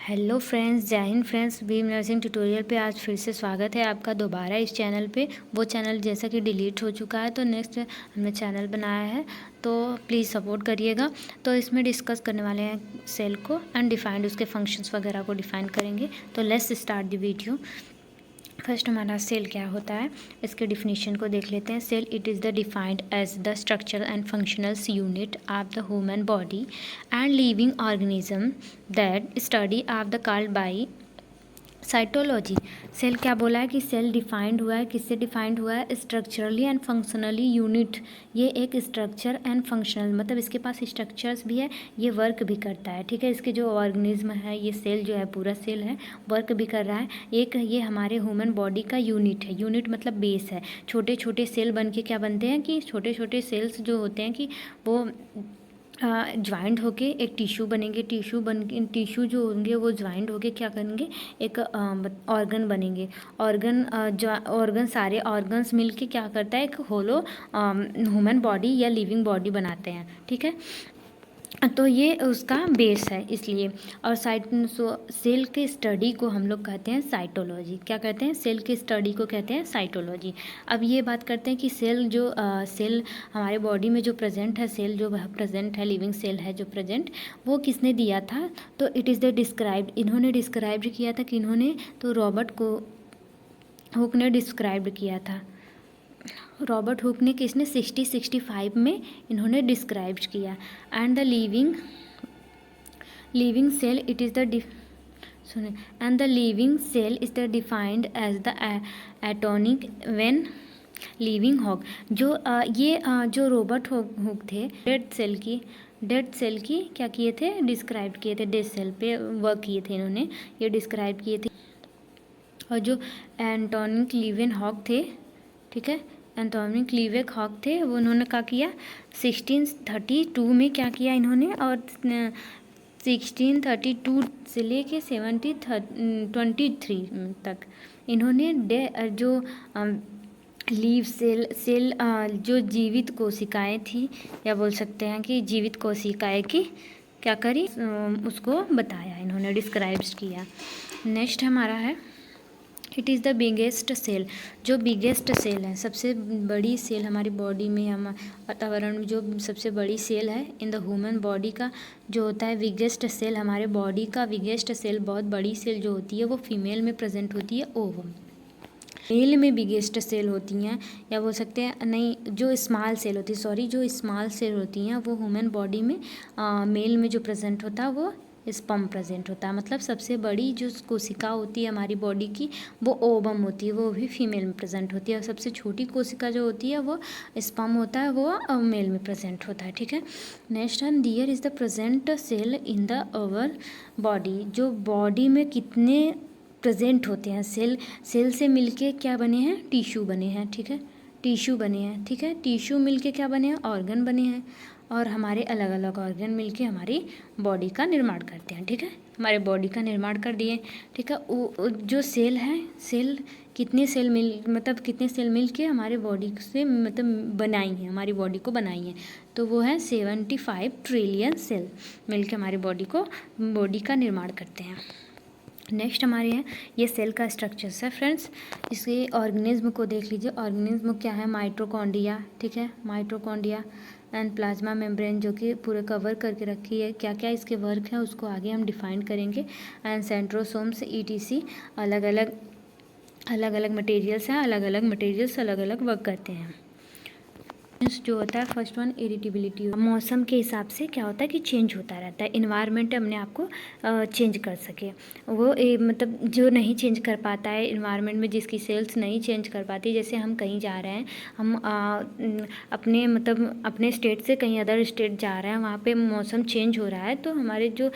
Hello friends, जय Hind friends. Beam nursing tutorial पे आज फिर से स्वागत है आपका दोबारा इस चैनल पे। वो चैनल जैसा कि डिलीट हो चुका है, तो नेक्स्ट हमने चैनल बनाया है, तो प्लीज़ सपोर्ट करिएगा। तो इसमें डिस्कस करने वाले हैं सेल को अनडिफाइंड, उसके फंक्शंस वगैरह को डिफाइन करेंगे। तो let's start the video. First हमारा सेल क्या होता है, इसके डिफिनीशन को देख लेते हैं। Cell it is the defined as the structural and functionals unit of the human body and living organism that study of the called by cytology. Cell क्या बोला है कि सेल डिफाइंड हुआ है, किससे डिफाइंड हुआ है? Structurally and functionally unit. ये एक स्ट्रक्चर एंड फंक्शनल, मतलब इसके पास स्ट्रक्चर्स भी है, ये वर्क भी करता है। ठीक है, इसके जो ऑर्गेनिज्म है, ये सेल जो है पूरा सेल है, वर्क भी कर रहा है। एक ये हमारे ह्यूमन बॉडी का यूनिट है। यूनिट मतलब बेस है। छोटे छोटे सेल बन के क्या बनते हैं कि छोटे छोटे सेल्स जो होते हैं कि वो ज्वाइंट होके एक टिश्यू बनेंगे। टिश्यू जो होंगे वो ज्वाइंट होके क्या करेंगे, एक ऑर्गन बनेंगे। ऑर्गन सारे ऑर्गन्स मिलके क्या करता है, एक होलो ह्यूमन बॉडी या लिविंग बॉडी बनाते हैं। ठीक है, तो ये उसका बेस है इसलिए। और सेल के स्टडी को हम लोग कहते हैं साइटोलॉजी। क्या कहते हैं? सेल के स्टडी को कहते हैं साइटोलॉजी। अब ये बात करते हैं कि सेल हमारे बॉडी में जो प्रेजेंट है, सेल जो प्रेजेंट है, लिविंग सेल है जो प्रेजेंट, वो किसने दिया था? तो इट इज़ द डिस्क्राइब्ड, इन्होंने डिस्क्राइब किया था कि इन्होंने तो रॉबर्ट हुक ने डिस्क्राइब किया था। रॉबर्ट हुक ने किसने 65 में इन्होंने डिस्क्राइब किया। And the living cell it is the सुने and the living cell is the defined as the atonic when living Hooke. जो रॉबर्ट हुक थे, डेड सेल की क्या किए थे, डिस्क्राइब किए थे। डेड सेल पे वर्क किए थे इन्होंने, ये डिस्क्राइब किए थे। और जो एंटोनिक लिविन हॉक थे, ठीक है, एंटोनिक लिवेक हॉक थे, वो उन्होंने क्या किया 1632 में क्या किया इन्होंने, और 1632 से लेके 1723 तक इन्होंने जो लीव सेल जो जीवित कोशिकाएं थी, या बोल सकते हैं कि जीवित कोशिकाएं की क्या करी, उसको बताया इन्होंने, डिस्क्राइब किया। नेक्स्ट हमारा है it is the biggest cell. जो बिगेस्ट सेल है, सबसे बड़ी सेल हमारी बॉडी में, हम वातावरण में जो सबसे बड़ी सेल है इन द ह्यूमन बॉडी का जो होता है बिगेस्ट सेल, हमारे बॉडी का बिगेस्ट सेल, बहुत बड़ी सेल जो होती है वो फीमेल में प्रेजेंट होती है, ओवम। मेल में बिगेस्ट सेल होती हैं, या बोल सकते हैं नहीं, जो स्मॉल सेल होती है, जो स्मॉल सेल होती हैं वो ह्यूमन बॉडी में मेल में जो प्रेजेंट होता है वो स्पर्म प्रेजेंट होता है। मतलब सबसे बड़ी जो कोशिका होती है हमारी बॉडी की वो ओवम होती है, वो भी फीमेल में प्रेजेंट होती है। और सबसे छोटी कोशिका जो होती है वो स्पर्म होता है, वो मेल में प्रेजेंट होता है। ठीक है, next one, there is the present cell in the our body. जो बॉडी में कितने प्रेजेंट होते हैं सेल से मिलके क्या बने हैं, टिश्यू बने हैं। ठीक है, टिश्यू बने हैं। ठीक है, टिश्यू मिलके क्या बने हैं, ऑर्गन बने हैं। और हमारे अलग अलग ऑर्गन मिलके हमारी बॉडी का निर्माण करते हैं। ठीक है, हमारे बॉडी का निर्माण कर दिए। ठीक है, जो सेल है, कितने सेल मिल के हमारे बॉडी से मतलब बनाई हैं, हमारी बॉडी को बनाई हैं, तो वो है 75 ट्रिलियन सेल मिल के हमारी बॉडी का निर्माण करते हैं। नेक्स्ट हमारे हैं ये सेल का स्ट्रक्चर्स है फ्रेंड्स। इसके ऑर्गेनिज्म को देख लीजिए। ऑर्गेनिज्म क्या है, माइटोकॉन्ड्रिया। ठीक है, माइटोकॉन्ड्रिया एंड प्लाज्मा मेम्ब्रेन जो कि पूरे कवर करके रखी है। क्या क्या इसके वर्क है उसको आगे हम डिफाइन करेंगे। एंड सेंट्रोसोम्स ETC, अलग अलग मटेरियल्स हैं, अलग अलग वर्क करते हैं। जो होता है फर्स्ट वन, इरिटेबिलिटी। मौसम के हिसाब से क्या होता है कि चेंज होता रहता है, इन्वायरमेंट अपने आप को चेंज कर सके। वो मतलब जो नहीं चेंज कर पाता है इन्वायरमेंट में, जिसकी सेल्स नहीं चेंज कर पाती, जैसे हम कहीं जा रहे हैं, हम अपने स्टेट से कहीं अदर स्टेट जा रहे हैं, वहाँ पे मौसम चेंज हो रहा है, तो हमारे जो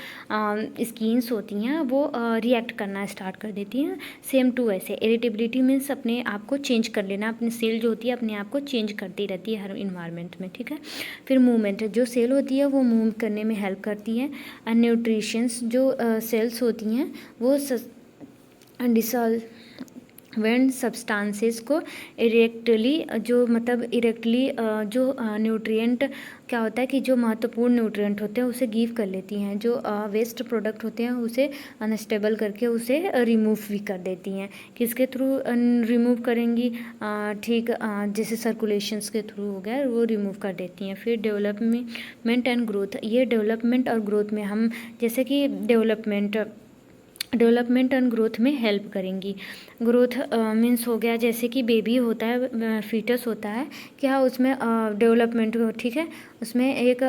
स्किन्स होती हैं वो रिएक्ट करना स्टार्ट कर देती हैं। सेम टू वैसे इरिटेबिलिटी मीन्स अपने आप को चेंज कर लेना, अपनी सेल जो होती है अपने आप को चेंज करती रहती है इन्वायरमेंट में। ठीक है, फिर मूवमेंट, जो सेल होती है वो मूव करने में हेल्प करती है। एंड न्यूट्रिशंस, जो सेल्स होती हैं वो वेन सब्सटेंसेस को इरेक्टली जो मतलब इरेक्टली जो न्यूट्रिएंट क्या होता है कि जो महत्वपूर्ण न्यूट्रिएंट होते हैं उसे गिव कर लेती हैं, जो वेस्ट प्रोडक्ट होते हैं उसे अनस्टेबल करके उसे रिमूव भी कर देती हैं। किसके थ्रू रिमूव करेंगी? ठीक, जैसे सर्कुलेशंस के थ्रू हो गया वो रिमूव कर देती हैं। फिर डेवलपमेंट एंड ग्रोथ, ये डेवलपमेंट और ग्रोथ में हम जैसे कि डेवलपमेंट एंड ग्रोथ में हेल्प करेंगी। ग्रोथ मीन्स हो गया जैसे कि बेबी होता है, फीटस होता है, क्या उसमें डेवलपमेंट, ठीक है, उसमें एक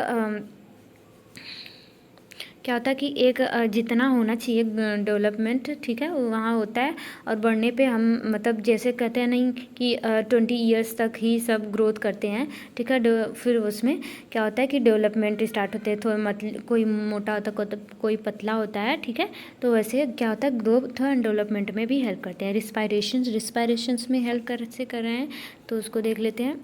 क्या होता है कि एक जितना होना चाहिए डेवलपमेंट, ठीक है, वहाँ होता है। और बढ़ने पे हम मतलब जैसे कहते हैं नहीं कि 20 ईयर्स तक ही सब ग्रोथ करते हैं, ठीक है। फिर उसमें क्या होता है कि डेवलपमेंट स्टार्ट होते हैं, थोड़ा मतलब कोई मोटा होता है, कोई पतला होता है, ठीक है। तो वैसे क्या होता है ग्रोथ एंड डेवलपमेंट में भी हेल्प करते हैं। रिस्पायरेशंस में हेल्प कैसे कर रहे हैं तो उसको देख लेते हैं।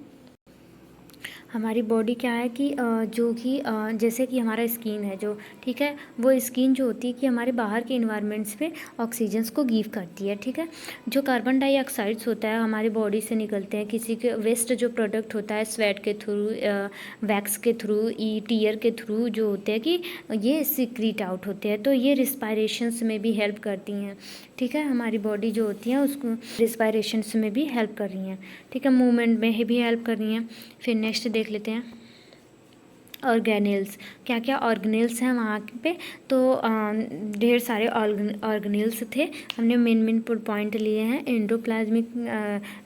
हमारी बॉडी क्या है कि जो कि जैसे कि हमारा स्किन है जो, ठीक है, वो स्किन जो होती है कि हमारे बाहर के इन्वायरमेंट्स पे ऑक्सीजन्स को गिव करती है, ठीक है। जो कार्बन डाइऑक्साइड्स होता है हमारी बॉडी से निकलते हैं, किसी के वेस्ट जो प्रोडक्ट होता है स्वेट के थ्रू, वैक्स के थ्रू, टीयर के थ्रू जो होते हैं कि ये सिक्रीट आउट होते हैं, तो ये रिस्पायरेशंस में भी हेल्प करती हैं, ठीक है। हमारी बॉडी जो होती है उसको रिस्पायरेशंस में भी हेल्प कर रही हैं, ठीक है, मूवमेंट में भी हेल्प कर रही हैं। फिर नेक्स्ट देख लेते हैं ऑर्गेनेल्स, क्या क्या ऑर्गेनेल्स हैं वहाँ पे। तो ढेर सारे ऑर्गेनेल्स थे, हमने मेन पॉइंट लिए हैं। एंडोप्लाज्मिक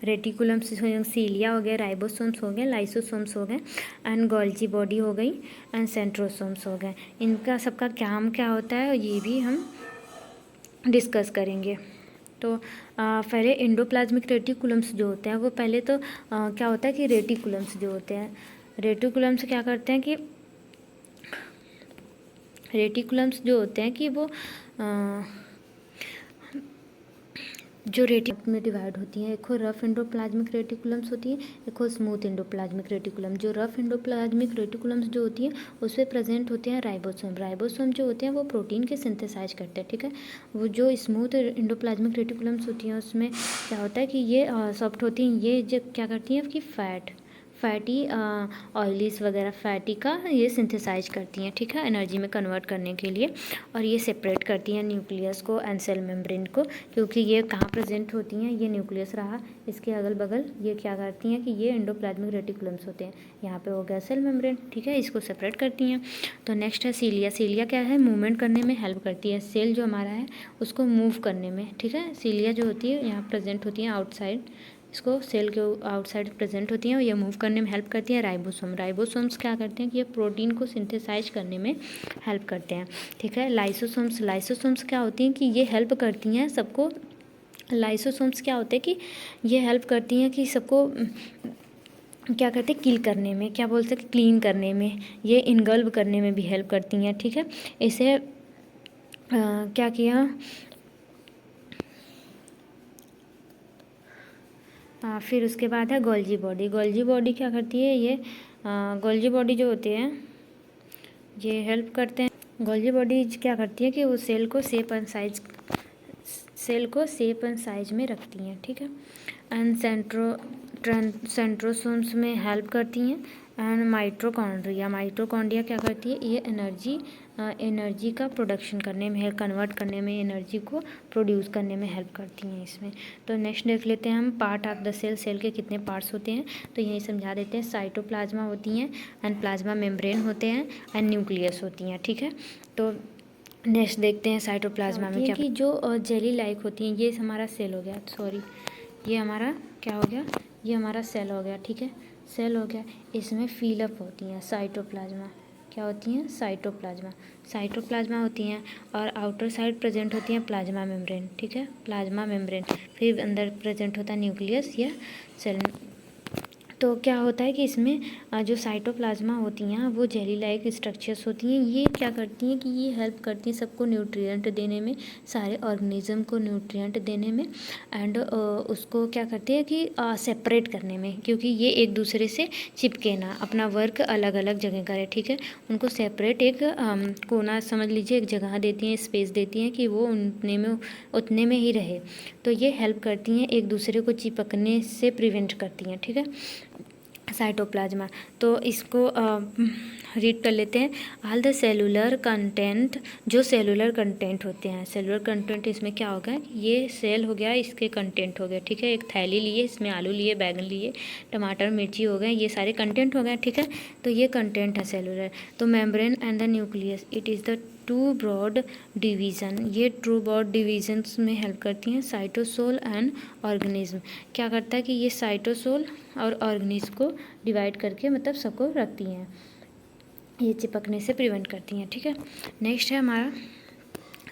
रेटिकुलम्स, सीलिया हो गया, राइबोसोम्स हो गए, लाइसोसोम्स हो गए, एंड गोल्जी बॉडी हो गई, एंड सेंट्रोसोम्स हो गए। इनका सबका काम क्या होता है ये भी हम डिस्कस करेंगे। तो पहले एंडोप्लाज्मिक रेटिकुलम्स जो होते हैं वो पहले तो क्या होता है कि रेटिकुलम्स जो होते हैं, रेटिकुलम्स क्या करते हैं कि रेटिकुलम्स जो होते हैं कि वो जो रेटिकुलम में डिवाइड होती हैं, एक हो रफ एंडोप्लाज्मिक रेटिकुलम्स होती हैं, एक हो स्मूथ एंडोप्लाज्मिक रेटिकुलम। जो रफ एंडोप्लाज्मिक रेटिकुलम्स जो होती हैं उसमें प्रेजेंट होते हैं राइबोसोम जो होते हैं वो प्रोटीन के सिंथेसाइज करते हैं, ठीक है। वो जो स्मूथ एंडोप्लाज्मिक रेटिकुलम्स होती हैं उसमें क्या होता है कि ये सॉफ्ट होती हैं, ये जो क्या करती हैं कि फैटी ऑयलीस वगैरह फैटी का ये सिंथेसाइज करती हैं, ठीक है, एनर्जी में कन्वर्ट करने के लिए। और ये सेपरेट करती हैं न्यूक्लियस को एंड सेल मेम्ब्रेन को, क्योंकि ये कहाँ प्रेजेंट होती हैं, ये न्यूक्लियस रहा, इसके अगल बगल ये क्या करती हैं कि ये एंडोप्लाज्मिक रेटिकुलम्स होते हैं, यहाँ पे हो गया सेल मेम्ब्रेन, ठीक है, इसको सेपरेट करती हैं। तो नेक्स्ट है सीलिया क्या है, मूवमेंट करने में हेल्प करती है, सेल जो हमारा है उसको मूव करने में, ठीक है। सीलिया जो होती है यहाँ प्रेजेंट होती हैं आउटसाइड, इसको सेल के आउटसाइड प्रेजेंट होती हैं और ये मूव करने में हेल्प करती है। राइबोसोम्स क्या करते हैं कि ये प्रोटीन को सिंथेसाइज करने में हेल्प करते हैं, ठीक है। लाइसोसोम्स क्या होती हैं कि ये हेल्प करती हैं सबको, लाइसोसोम्स क्या होते हैं कि ये हेल्प करती हैं कि सबको क्या कहते हैं किल करने में, क्या बोल सकते क्लीन करने में, ये इनगल्ब करने में भी हेल्प करती हैं, ठीक है। इसे क्या किया, फिर उसके बाद है गोल्जी बॉडी क्या करती है, ये गोल्जी बॉडी जो होती है ये हेल्प करते हैं। गोल्जी बॉडी क्या करती है कि वो सेल को शेप एंड साइज में रखती हैं, ठीक है। एंड सेंट्रोसोम्स में हेल्प करती हैं। एंड माइटोकॉन्ड्रिया क्या करती है, ये एनर्जी का प्रोडक्शन करने में, कन्वर्ट करने में, एनर्जी को प्रोड्यूस करने में हेल्प करती हैं इसमें। तो नेक्स्ट देख लेते हैं हम पार्ट ऑफ द सेल के कितने पार्ट्स होते हैं, तो यही समझा देते हैं। साइटोप्लाज्मा होती हैं, एंड प्लाज्मा मेम्ब्रेन होते हैं, एंड न्यूक्लियस होती हैं, ठीक है। तो नेक्स्ट देखते हैं साइटोप्लाज्मा में क्या कि जो जेली लाइक होती हैं, ये हमारा सेल हो गया, सॉरी ये हमारा क्या हो गया, ये हमारा सेल हो गया, ठीक है, सेल हो गया। इसमें फिलअप होती हैं साइटोप्लाज्मा, क्या होती हैं, साइटोप्लाज्मा होती हैं, और आउटर साइड प्रेजेंट होती हैं प्लाज्मा मेम्ब्रेन, ठीक है, प्लाज्मा मेम्ब्रेन। फिर अंदर प्रेजेंट होता है न्यूक्लियस या सेल, तो क्या होता है कि इसमें जो साइटोप्लाज्मा होती हैं वो जेली लाइक स्ट्रक्चर्स होती हैं। ये क्या करती हैं कि ये हेल्प करती हैं सबको न्यूट्रिएंट देने में, सारे ऑर्गेनिज्म को न्यूट्रिएंट देने में, एंड उसको क्या करती है कि सेपरेट करने में, क्योंकि ये एक दूसरे से चिपके ना, अपना वर्क अलग अलग जगह करे, ठीक है। उनको सेपरेट एक कोना समझ लीजिए, एक जगह देती हैं, स्पेस देती हैं कि वो उतने में ही रहे। तो ये हेल्प करती हैं, एक दूसरे को चिपकने से प्रिवेंट करती हैं, ठीक है, साइटोप्लाज्मा। तो इसको रीड कर लेते हैं। ऑल द सेलुलर कंटेंट, जो सेलुलर कंटेंट होते हैं, सेलुलर कंटेंट इसमें क्या होगा, ये सेल हो गया, इसके कंटेंट हो गया, ठीक है। एक थैली लिए, इसमें आलू लिए, बैगन लिए, टमाटर मिर्ची हो गए, ये सारे कंटेंट हो गए, ठीक है। तो ये कंटेंट है सेलुलर। तो membrane and the nucleus, it is the two broad division, ये ट्रू ब्रॉड डिवीजन्स में हेल्प करती हैं। साइटोसोल एंड ऑर्गेनिज्म, क्या करता है कि ये साइटोसोल और ऑर्गेनिज्म को डिवाइड करके मतलब सबको रखती हैं, ये चिपकने से प्रिवेंट करती हैं, ठीक है। नेक्स्ट है हमारा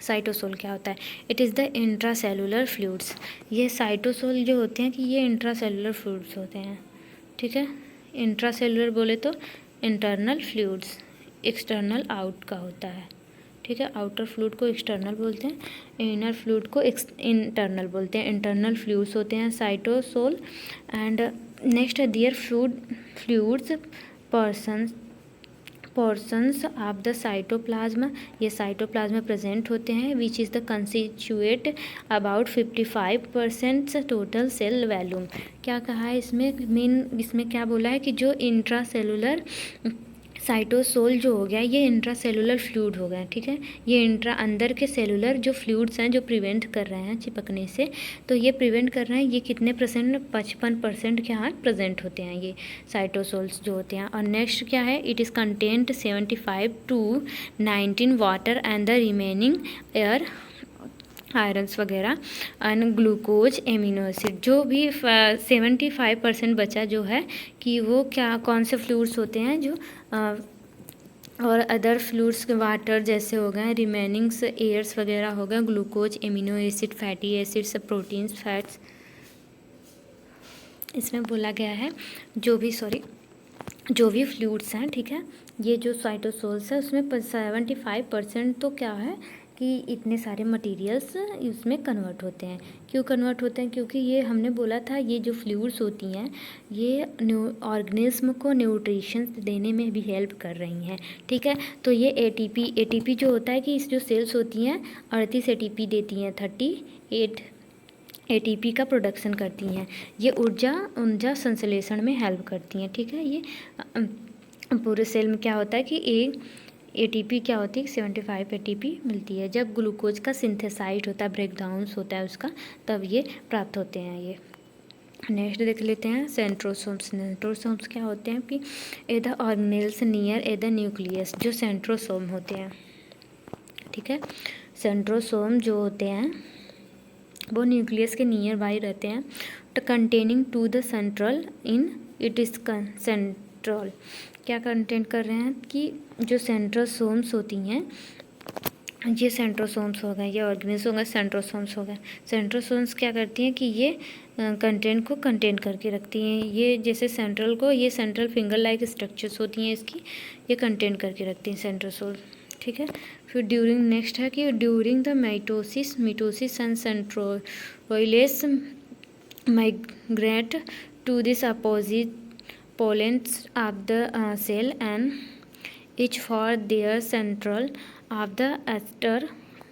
साइटोसोल। क्या होता है, it is the intracellular fluids. ये साइटोसोल जो होते हैं कि ये इंट्रासेलुलर फ्लूइड्स होते हैं, ठीक है। इंट्रासेलुलर बोले तो इंटरनल फ्लूइड्स, एक्सटर्नल आउट का होता है, ठीक है। आउटर फ्लूइड को एक्सटर्नल बोलते हैं, इनर फ्लूइड को इंटरनल बोलते हैं। इंटरनल फ्लूइड्स होते हैं साइटोसोल। एंड नेक्स्ट है their fluids portions of the cytoplasma, ये साइटोप्लाज्मा प्रेजेंट होते हैं, which is the constitute about 55% total cell volume. क्या कहा है इसमें, इसमें क्या बोला है कि जो इंट्रासेलुलर साइटोसोल जो हो गया, ये इंट्रासेलुलर फ्लूइड हो गया, ठीक है। ये अंदर के सेलुलर जो फ्लूइड्स हैं जो प्रिवेंट कर रहे हैं चिपकने से, तो ये प्रिवेंट कर रहे हैं, ये कितने परसेंट, 55% के यहाँ प्रेजेंट होते हैं ये साइटोसोल्स जो होते हैं। और नेक्स्ट क्या है, it is content 75 to 19 water and the remaining air, irons वगैरह एंड ग्लूकोज, एमिनो एसिड। जो भी 75% बचा जो है कि वो क्या, कौन से फ्लूइड्स होते हैं जो और अदर फ्लूइड्स के वाटर जैसे हो गए, रिमेनिंग्स एयर्स वगैरह हो गए, glucose, amino acid, fatty acids, proteins, fats. इसमें बोला गया है जो भी फ्लूइड्स हैं, ठीक है, ये जो साइटोसोल्स है उसमें 75% तो क्या है कि इतने सारे मटेरियल्स इसमें कन्वर्ट होते हैं। क्यों कन्वर्ट होते हैं, क्योंकि ये हमने बोला था ये जो फ्लूइड्स होती हैं ये ऑर्गेनिज्म को न्यूट्रिशन देने में भी हेल्प कर रही हैं, ठीक है। तो ये एटीपी जो होता है कि इस जो सेल्स होती हैं 38 एटीपी देती हैं, 38 एटीपी का प्रोडक्शन करती हैं। ये ऊर्जा संश्लेषण में हेल्प करती हैं, ठीक है। ये पूरे सेल में क्या होता है कि एटीपी क्या होती है, 75 एटीपी मिलती है। जब ग्लूकोज का सिंथेसाइज होता है, ब्रेकडाउन्स होता है उसका, तब ये प्राप्त होते हैं ये। नेक्स्ट देख लेते हैं सेंट्रोसोम्स। सेंट्रोसोम्स क्या होते हैं कि एदा ऑर्गेनेल्स नियर एदा न्यूक्लियस, जो सेंट्रोसोम होते हैं, ठीक है। सेंट्रोसोम जो होते हैं वो न्यूक्लियस के नियर बाई रहते हैं, containing two the central in it is central. क्या कंटेंट कर रहे हैं कि जो सेंट्रोसोम्स होती हैं, ये सेंट्रोसोम्स हो गए, ये ऑर्गेनिज्म हो गए, सेंट्रोसोम्स हो गए। सेंट्रोसोम्स क्या करती हैं कि ये कंटेंट को कंटेन करके रखती हैं। ये जैसे सेंट्रल को, ये सेंट्रल फिंगर लाइक स्ट्रक्चर्स होती हैं इसकी, ये कंटेन करके रखती हैं सेंट्रोसोल, ठीक है। फिर ड्यूरिंग नेक्स्ट है कि during the mitosis and centrioles migrate to this opposite pollens of the cell and each for their central of the aster,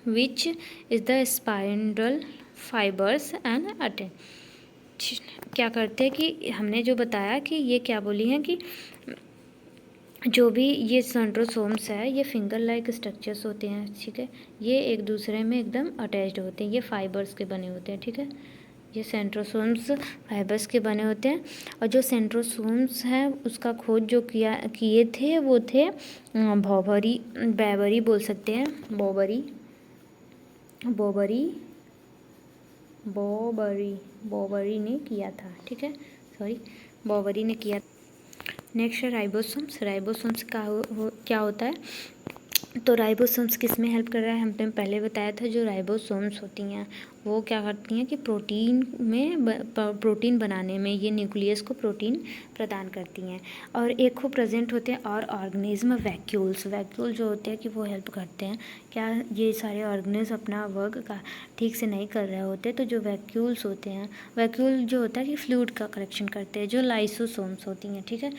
which is the spindle fibers and attach। क्या करते हैं कि हमने जो बताया कि ये क्या बोली हैं कि जो भी ये सेंट्रोसोम्स है ये फिंगर लाइक स्ट्रक्चर्स होते हैं, ठीक है। ये एक दूसरे में एकदम अटैच्ड होते हैं, ये फाइबर्स के बने होते हैं, ठीक है। ये सेंट्रोसोम्स फाइबर्स के बने होते हैं। और जो सेंट्रोसोम्स हैं उसका खोज जो किए थे वो थे बैबरी बोल सकते हैं, बॉबरी ने किया था, ठीक है, बॉबरी ने किया। नेक्स्ट है राइबोसोम्स। राइबोसोम्स का क्या होता है तो राइबोसोम्स किस में हेल्प कर रहा है, हमने पहले बताया था। जो राइबोसोम्स होती हैं वो क्या करती हैं कि प्रोटीन बनाने में ये न्यूक्लियस को प्रोटीन प्रदान करती हैं। और एक को प्रेजेंट होते हैं और ऑर्गेनिज्म वैक्यूल जो होते हैं कि वो हेल्प करते हैं। क्या ये सारे ऑर्गेनिज्म अपना वर्क का ठीक से नहीं कर रहे होते, तो जो वैक्यूल्स होते हैं, वैक्यूल जो होता है कि फ्लूइड का कलेक्शन करते हैं। जो लाइसोसोम्स होती हैं, ठीक है,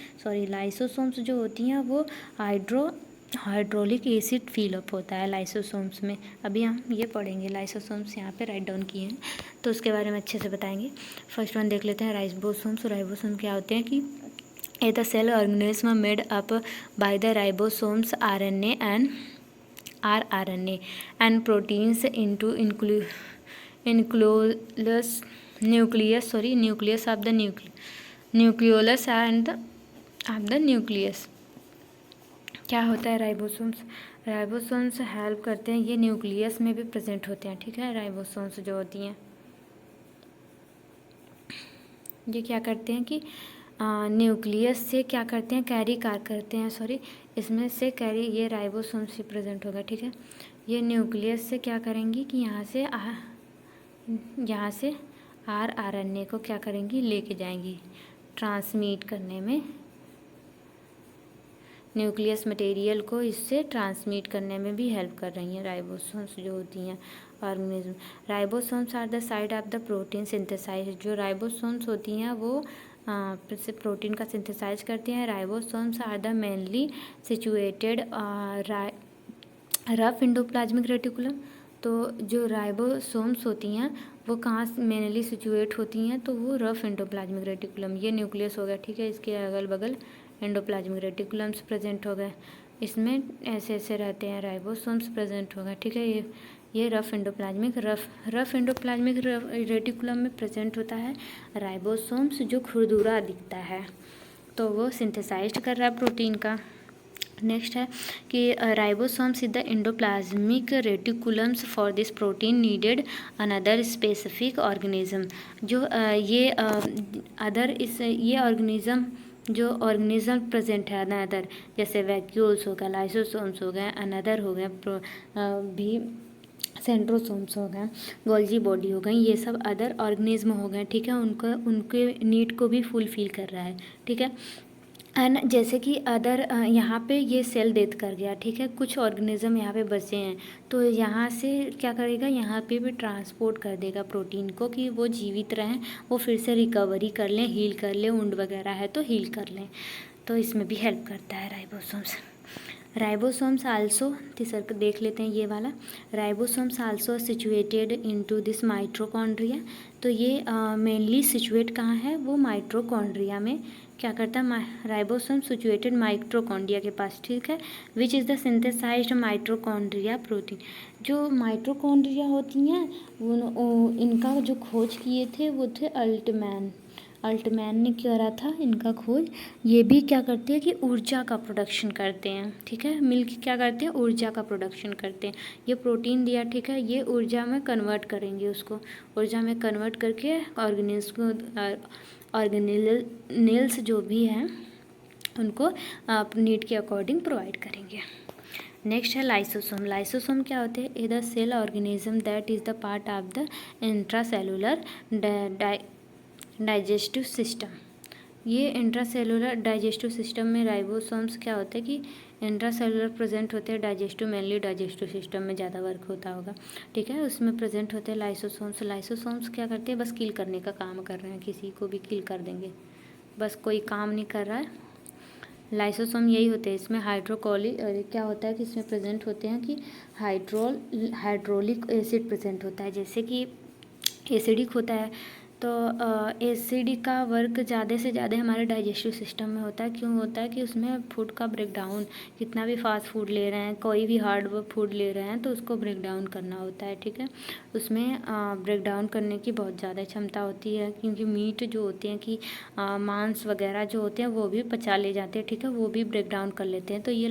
लाइसोसोम्स जो होती हैं वो हाइड्रोलिक एसिड फिल अप होता है लाइसोसोम्स में। अभी हम ये पढ़ेंगे, लाइसोसोम्स यहाँ पे राइट डाउन किए हैं तो उसके बारे में अच्छे से बताएंगे। फर्स्ट वन देख लेते हैं राइबोसोम्स। राइबोसोम क्या होते हैं कि a the cell organism made up by the ribosomes RNA and rRNA and proteins into nucleus of the nucleolus and of the nucleus। क्या होता है राइबोसोम्स हेल्प करते हैं, ये न्यूक्लियस में भी प्रेजेंट होते हैं, ठीक है। राइबोसोम्स जो होती हैं ये क्या करते हैं कि न्यूक्लियस से क्या करते हैं, इसमें से कैरी, ये राइबोसोम्स ही प्रेजेंट होगा, ठीक है। ये न्यूक्लियस से क्या करेंगी कि यहाँ से rRNA को क्या करेंगी, लेके जाएंगी ट्रांसमिट करने में, न्यूक्लियस मटेरियल को इससे ट्रांसमिट करने में भी हेल्प कर रही हैं राइबोसोम्स जो होती हैं organism. Ribosomes are the site of the protein synthesize. जो राइबोसोम्स होती हैं वो प्रोटीन का सिंथेसाइज करती हैं। Ribosomes are the mainly situated rough endoplasmic reticulum. तो जो राइबोसोम्स होती हैं वो कहाँ मेनली सिचुएट होती हैं, तो वो रफ एंडोप्लाज्मिक रेटिकुलम, ये न्यूक्लियस हो गया, ठीक है, इसके अगल बगल एंडोप्लाज्मिक रेटिकुलम्स प्रेजेंट हो गए, इसमें ऐसे ऐसे रहते हैं राइबोसोम्स प्रेजेंट हो गए, ठीक है। ये रफ एंडोप्लाज्मिक रेटिकुलम में प्रेजेंट होता है राइबोसोम्स, जो खुरदुरा दिखता है, तो वो सिंथेसाइज्ड कर रहा है प्रोटीन का। नेक्स्ट है कि ribosomes is the endoplasmic reticulums for this protein needed another specific organism. जो ये ऑर्गेनिज्म जो ऑर्गेनिज्म प्रेजेंट है अनदर, जैसे वैक्यूल्स हो गए, लाइसोसोम्स हो गए, अनदर हो गए, भी सेंट्रोसोम्स हो गए, गोल्जी बॉडी हो गई, ये सब अदर ऑर्गेनिज्म हो गए, ठीक है। उनके नीड को भी फुलफिल कर रहा है, ठीक है। एंड जैसे कि अदर यहाँ पे ये सेल डेथ कर गया, ठीक है, कुछ ऑर्गेनिज्म यहाँ पे बचे हैं, तो यहाँ से क्या करेगा, यहाँ पे भी ट्रांसपोर्ट कर देगा प्रोटीन को कि वो जीवित रहें, वो फिर से रिकवरी कर लें, हील कर लें, वुंड वगैरह है तो हील कर लें, तो इसमें भी हेल्प करता है राइबोसोम्स आल्सो। तीसरा देख लेते हैं ये वाला, ribosomes also situated into this mitochondria. तो ये मेनली सिचुएट कहाँ है, वो माइट्रोकॉन्ड्रिया में क्या करता है, राइबोसोम सिचुएटेड माइट्रोकॉन्ड्रिया के पास, ठीक है। Which is the synthesized mitochondria protein. जो माइट्रोकॉन्ड्रिया होती हैं वो इनका जो खोज किए थे वो थे अल्टमैन ने करा था इनका खोज। ये भी क्या करते हैं कि ऊर्जा का प्रोडक्शन करते हैं, ठीक है, मिलकर क्या करते हैं, ऊर्जा का प्रोडक्शन करते हैं। ये प्रोटीन दिया, ठीक है, ये ऊर्जा में कन्वर्ट करेंगे, उसको ऊर्जा में कन्वर्ट करके ऑर्गेनेल्स जो भी हैं उनको नीड के अकॉर्डिंग प्रोवाइड करेंगे। नेक्स्ट है लाइसोसोम क्या होते हैं, the cell organism that is the part of the intracellular digestive system. ये इंट्रासेलुलर डाइजेस्टिव सिस्टम में राइबोसोम्स क्या होता है कि इंट्रासेलुलर प्रेजेंट होते हैं, मेनली डाइजेस्टिव सिस्टम में ज़्यादा वर्क होता होगा, ठीक है, उसमें प्रेजेंट होते हैं लाइसोसोम्स क्या करते हैं, बस किल करने का काम कर रहे हैं, किसी को भी किल कर देंगे, बस कोई काम नहीं कर रहा है। लाइसोसोम यही होते हैं, इसमें क्या होता है कि इसमें प्रेजेंट होते हैं कि हाइड्रोलिक एसिड प्रेजेंट होता है, जैसे कि एसिडिक होता है, तो एसिडिक का वर्क ज़्यादा से ज़्यादा हमारे डाइजेस्टिव सिस्टम में होता है। क्यों होता है कि उसमें फूड का ब्रेकडाउन, कितना भी फास्ट फूड ले रहे हैं, कोई भी हार्ड फूड ले रहे हैं तो उसको ब्रेक डाउन करना होता है, ठीक है। उसमें ब्रेक डाउन करने की बहुत ज़्यादा क्षमता होती है, क्योंकि मीट जो होते हैं कि मांस वगैरह जो होते हैं वो भी पचा ले जाते हैं, ठीक है, वो भी ब्रेक डाउन कर लेते हैं। तो ये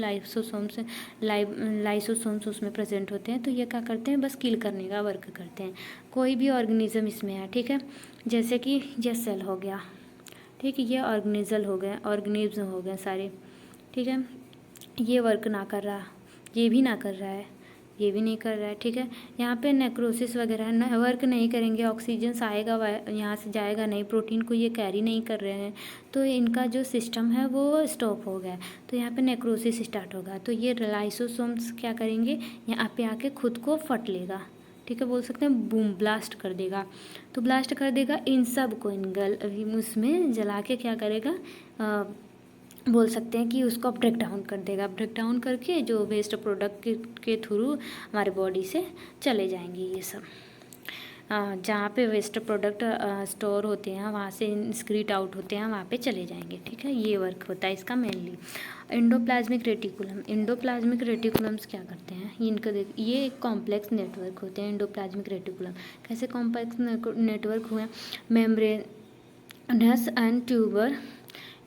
लाइसोसोम्स उसमें प्रेजेंट होते हैं, तो ये क्या करते हैं, बस किल करने का वर्क करते हैं। कोई भी ऑर्गेनिज्म इसमें है, ठीक है, जैसे कि ये सेल हो गया, ठीक है, ये ऑर्गेनिज्म हो गए सारे, ठीक है, ये वर्क ना कर रहा ये भी ना कर रहा है, ये भी नहीं कर रहा है, ठीक है। यहाँ पे नेक्रोसिस वगैरह न वर्क नहीं करेंगे, ऑक्सीजन आएगा यहाँ से जाएगा नहीं, प्रोटीन को ये कैरी नहीं कर रहे हैं, तो इनका जो सिस्टम है वो स्टॉप हो गया, तो यहाँ पे नेक्रोसिस स्टार्ट होगा। तो ये लाइसोसोम्स क्या करेंगे, यहाँ पे आके खुद को फट लेगा, ठीक है, बोल सकते हैं बूम ब्लास्ट कर देगा। तो ब्लास्ट कर देगा इन सब को, उसमें जला के क्या करेगा, बोल सकते हैं कि उसको ब्रेक डाउन कर देगा। ब्रेक डाउन करके जो वेस्ट प्रोडक्ट के थ्रू हमारे बॉडी से चले जाएंगे ये सब, जहाँ पे वेस्ट प्रोडक्ट स्टोर होते हैं वहाँ से स्क्रीट आउट होते हैं, वहाँ पे चले जाएंगे, ठीक है। ये वर्क होता है इसका mainly. Endoplasmic reticulum, endoplasmic reticulums क्या करते हैं, इनका ये एक कॉम्प्लेक्स नेटवर्क होते हैं एंडोप्लाज्मिक रेटिकुलम। कैसे कॉम्प्लेक्स नेटवर्क हुए, membranes and tuber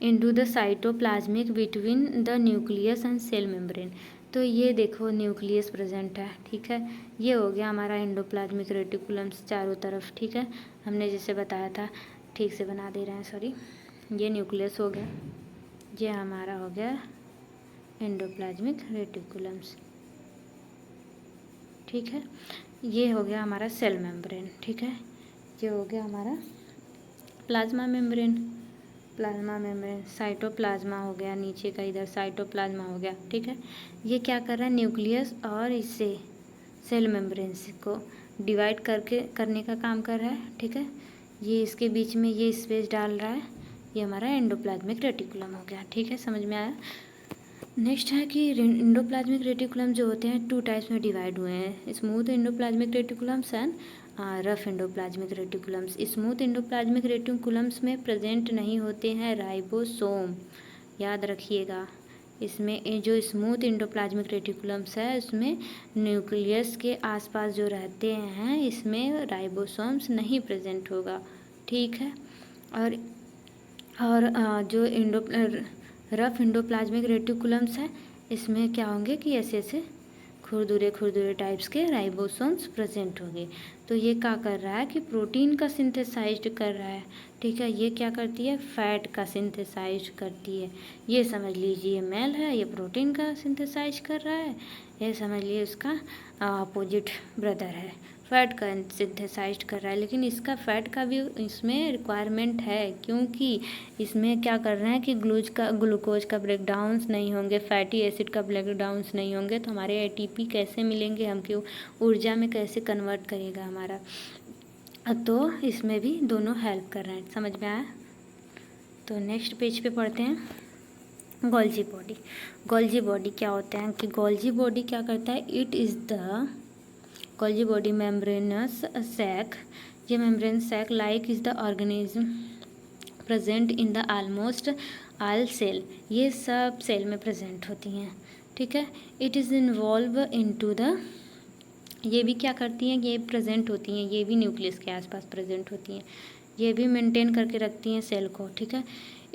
into the cytoplasmic between the nucleus and cell membrane. तो ये देखो न्यूक्लियस प्रेजेंट है, ठीक है। ये हो गया हमारा एंडोप्लाज्मिक रेटिकुलम्स चारों तरफ, ठीक है। हमने जैसे बताया था, ठीक से बना दे रहे हैं, सॉरी। ये न्यूक्लियस हो गया, ये हमारा हो गया एंडोप्लाज्मिक रेटिकुलम्स, ठीक है। ये हो गया हमारा सेल मेम्ब्रेन, ठीक है। ये हो गया हमारा plasma membrane, plasma membrane, cytoplasm हो गया, नीचे का इधर साइटोप्लाज्मा हो गया, ठीक है। ये क्या कर रहा है, न्यूक्लियस और इससे सेल मेम्ब्रेन को डिवाइड करने का काम कर रहा है, ठीक है। ये इसके बीच में ये स्पेस डाल रहा है, ये हमारा एंडोप्लाज्मिक रेटिकुलम हो गया, ठीक है, समझ में आया। नेक्स्ट है कि एंडोप्लाज्मिक रेटिकुलम जो होते हैं 2 टाइप्स में डिवाइड हुए हैं, smooth endoplasmic reticulums and rough endoplasmic reticulums. Smooth endoplasmic reticulums में प्रेजेंट नहीं होते हैं राइबोसोम, याद रखिएगा। इसमें जो स्मूथ एंडोप्लाज्मिक रेटिकुलम्स है उसमें न्यूक्लियस के आसपास जो रहते हैं इसमें राइबोसोम्स नहीं प्रेजेंट होगा, ठीक है। और जो रफ एंडोप्लाज्मिक रेटिकुलम्स है इसमें क्या होंगे कि ऐसे ऐसे खुरदुरे टाइप्स के राइबोसोम्स प्रेजेंट होंगे। तो ये क्या कर रहा है कि प्रोटीन का सिंथेसाइज कर रहा है, ठीक है। ये क्या करती है, फैट का सिंथेसाइज करती है। ये समझ लीजिए मेल है, ये प्रोटीन का सिंथेसाइज कर रहा है, ये समझ लीजिए उसका अपोजिट ब्रदर है, फैट का सिंथेसाइज कर रहा है। लेकिन इसका फैट का भी इसमें रिक्वायरमेंट है, क्योंकि इसमें क्या कर रहे हैं कि ग्लूकोज का ब्रेकडाउन्स नहीं होंगे, फैटी एसिड का ब्रेकडाउन्स नहीं होंगे, तो हमारे एटीपी कैसे मिलेंगे, हम क्यों ऊर्जा में कैसे कन्वर्ट करेगा हमारा, तो इसमें भी दोनों हेल्प कर रहे हैं, समझ में आया। तो नेक्स्ट पेज पे पढ़ते हैं गोल्जी बॉडी। गोल्जी बॉडी क्या होता है कि गोल्जी बॉडी क्या करता है, it is the Golgi body membranous sac, ये membrane sac like is the organism present in the almost all cell, ये सब सेल में प्रेजेंट होती हैं, ठीक है। It is involve into the, ये भी क्या करती हैं, ये प्रेजेंट होती हैं, ये भी न्यूक्लियस के आसपास प्रेजेंट होती हैं, ये भी मेंटेन करके रखती हैं सेल को, ठीक है।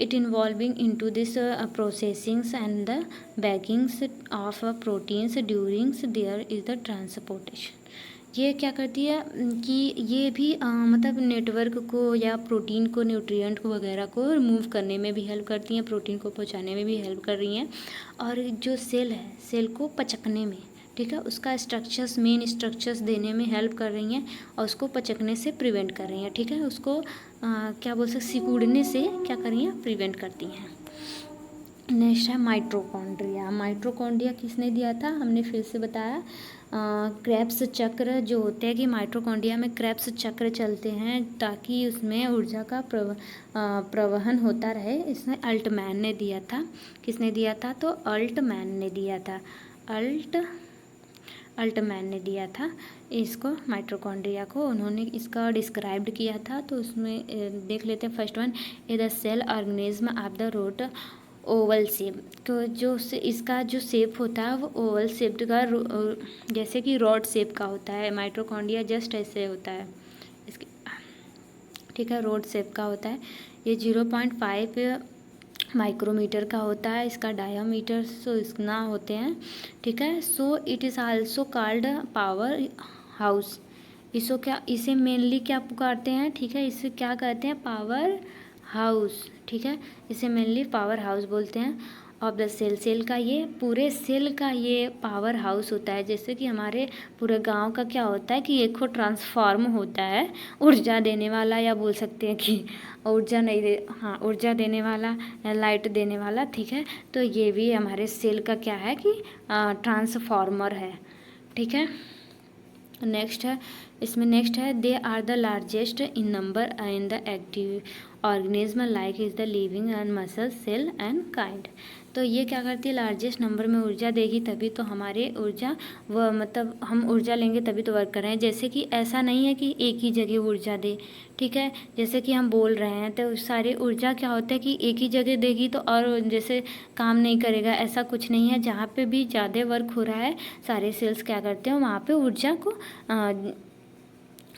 It involving into this processings and the baggings of proteins durings there is the transportation. ये क्या करती है कि ये भी मतलब नेटवर्क को या प्रोटीन को, न्यूट्रिएंट को वगैरह को रिमूव करने में भी हेल्प करती हैं, प्रोटीन को पहुंचाने में भी हेल्प कर रही हैं, और जो सेल है सेल को पचकने में, ठीक है, उसका स्ट्रक्चर्स, मेन स्ट्रक्चर्स देने में हेल्प कर रही हैं, और उसको पचकने से प्रिवेंट कर रही हैं, ठीक है। उसको क्या बोल सकते, सिकुड़ने से क्या कर रही हैं, प्रिवेंट करती हैं। नेक्स्ट है माइटोकॉन्ड्रिया। माइटोकॉन्ड्रिया किसने दिया था, हमने फिर से बताया, क्रेब्स चक्र जो होते हैं कि माइटोकॉन्ड्रिया में क्रेब्स चक्र चलते हैं ताकि उसमें ऊर्जा का प्रवहन होता रहे। इसमें अल्टमैन ने दिया था, किसने दिया था, तो अल्टमैन ने दिया था, अल्टमैन ने दिया था इसको, माइटोकॉन्ड्रिया को उन्होंने इसका डिस्क्राइब्ड किया था। तो उसमें देख लेते हैं first one, a the cell organism of the rod oval shape. तो जो इसका जो शेप होता है वो ओवल शेप का, जैसे कि रॉड शेप का होता है। माइटोकॉन्ड्रिया जस्ट ऐसे होता है इसके, ठीक है, रॉड शेप का होता है। ये 0.5 माइक्रोमीटर का होता है, इसका डायामीटर सो इतना होते हैं, ठीक है। So it is also called power house. इसे मेनली क्या पुकारते हैं, ठीक है, इसे क्या कहते हैं, पावर हाउस, ठीक है, इसे मेनली पावर हाउस बोलते हैं। Of the cell. सेल का ये पूरे सेल का ये पावर हाउस होता है। जैसे कि हमारे पूरे गांव का क्या होता है कि एक को ट्रांसफॉर्म होता है, ऊर्जा देने वाला, या बोल सकते हैं कि ऊर्जा नहीं दे, हाँ ऊर्जा देने वाला, लाइट देने वाला, ठीक है। तो ये भी हमारे सेल का क्या है कि ट्रांसफॉर्मर है, ठीक है। नेक्स्ट है, इसमें नेक्स्ट है they are the largest in number in the active organism like is the living and muscle cell and kind. तो ये क्या करती है, लार्जेस्ट नंबर में ऊर्जा देगी तभी तो हमारे ऊर्जा व मतलब हम ऊर्जा लेंगे तभी तो वर्क कर रहे हैं। जैसे कि ऐसा नहीं है कि एक ही जगह ऊर्जा दे, ठीक है। जैसे कि हम बोल रहे हैं तो सारी ऊर्जा क्या होता है कि एक ही जगह देगी तो और जैसे काम नहीं करेगा, ऐसा कुछ नहीं है। जहाँ पे भी ज़्यादा वर्क हो रहा है सारे सेल्स क्या करते हैं वहाँ पे ऊर्जा को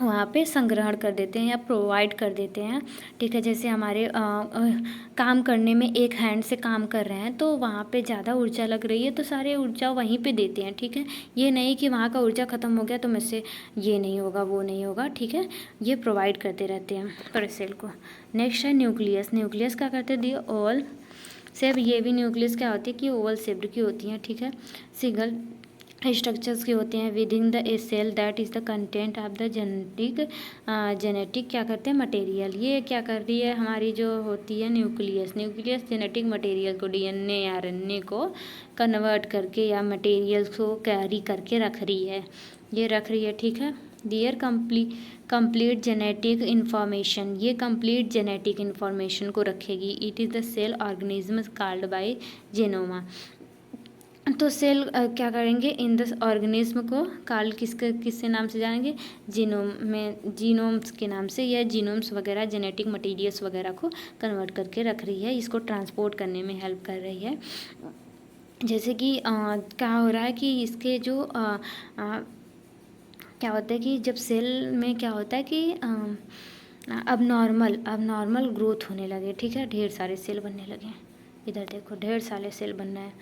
वहाँ पे संग्रहण कर देते हैं या प्रोवाइड कर देते हैं, ठीक है। जैसे हमारे काम करने में एक हैंड से काम कर रहे हैं तो वहाँ पे ज़्यादा ऊर्जा लग रही है तो सारे ऊर्जा वहीं पे देते हैं, ठीक है। ये नहीं कि वहाँ का ऊर्जा ख़त्म हो गया तो मुझसे ये नहीं होगा वो नहीं होगा, ठीक है। ये प्रोवाइड करते रहते हैं पूरे सेल को। नेक्स्ट है न्यूक्लियस। न्यूक्लियस क्या करते हैं, दी ओवल शेप। ये भी न्यूक्लियस क्या होती है कि ओवल शेप्ड की होती हैं, ठीक है। सिंगल स्ट्रक्चर्स के होते हैं within the a cell that is the content of the genetic क्या करते हैं मटेरियल। ये क्या कर रही है हमारी जो होती है न्यूक्लियस। न्यूक्लियस जेनेटिक मटेरियल को, डीएनए आरएनए को कन्वर्ट करके या मटेरियल्स को कैरी करके रख रही है, ये रख रही है, ठीक है। दियर कंप्लीट जेनेटिक इन्फॉर्मेशन, ये कंप्लीट जेनेटिक इन्फॉर्मेशन को रखेगी। It is the cell organism called by genome. तो सेल क्या करेंगे, इन द ऑर्गेनिज्म को कॉल्ड किससे नाम से जानेंगे, जीनोम में, जीनोम्स के नाम से। या जीनोम्स वगैरह जेनेटिक मटेरियल्स वगैरह को कन्वर्ट करके रख रही है, इसको ट्रांसपोर्ट करने में हेल्प कर रही है। जैसे कि क्या हो रहा है कि इसके जो क्या होता है कि जब सेल में क्या होता है कि अब नॉर्मल ग्रोथ होने लगे, ठीक है। ढेर सारे सेल बनने लगे, इधर देखो ढेर सारे सेल बनना है।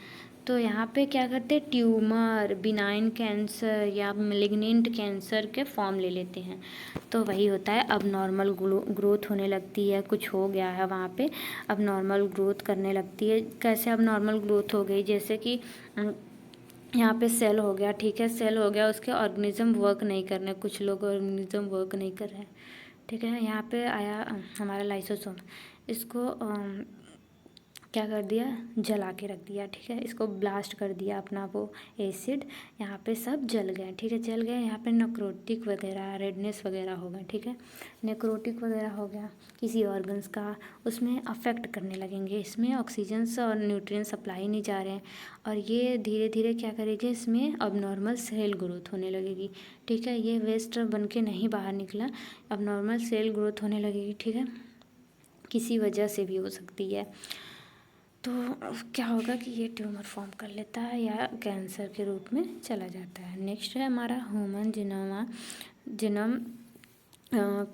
तो यहाँ पे क्या करते हैं, ट्यूमर, बिनाइन कैंसर या मेलिग्नेंट कैंसर के फॉर्म ले लेते हैं। तो वही होता है, अब नॉर्मल ग्रोथ होने लगती है, कुछ हो गया है वहाँ पे, अब नॉर्मल ग्रोथ करने लगती है। कैसे अब नॉर्मल ग्रोथ हो गई, जैसे कि यहाँ पे सेल हो गया, ठीक है। सेल हो गया, उसके ऑर्गेनिज्म वर्क नहीं कर रहे, कुछ लोग ऑर्गेनिज्म वर्क नहीं कर रहे हैं, ठीक है। यहाँ पे आया हमारा लाइसोसोम, इसको क्या कर दिया, जला के रख दिया, ठीक है। इसको ब्लास्ट कर दिया अपना वो एसिड, यहाँ पे सब जल गए, ठीक है। जल गए, यहाँ पे नेक्रोटिक वगैरह, रेडनेस वगैरह हो गए, ठीक है। नेक्रोटिक वगैरह हो गया किसी ऑर्गन्स का, उसमें अफेक्ट करने लगेंगे। इसमें ऑक्सीजन और न्यूट्रिएंट सप्लाई नहीं जा रहे हैं और ये धीरे धीरे क्या करेंगे, इसमें अब नॉर्मल सेल ग्रोथ होने लगेगी, ठीक है। ये वेस्ट बन के नहीं बाहर निकला, अब नॉर्मल सेल ग्रोथ होने लगेगी, ठीक है। किसी वजह से भी हो सकती है। तो क्या होगा कि ये ट्यूमर फॉर्म कर लेता है या कैंसर के रूप में चला जाता है। नेक्स्ट है हमारा human genome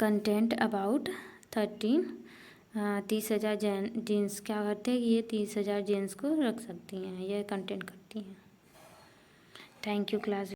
content about 30,000 genes क्या करते हैं, ये 30,000 जीन्स को रख सकती हैं, ये कंटेंट करती हैं। Thank you class.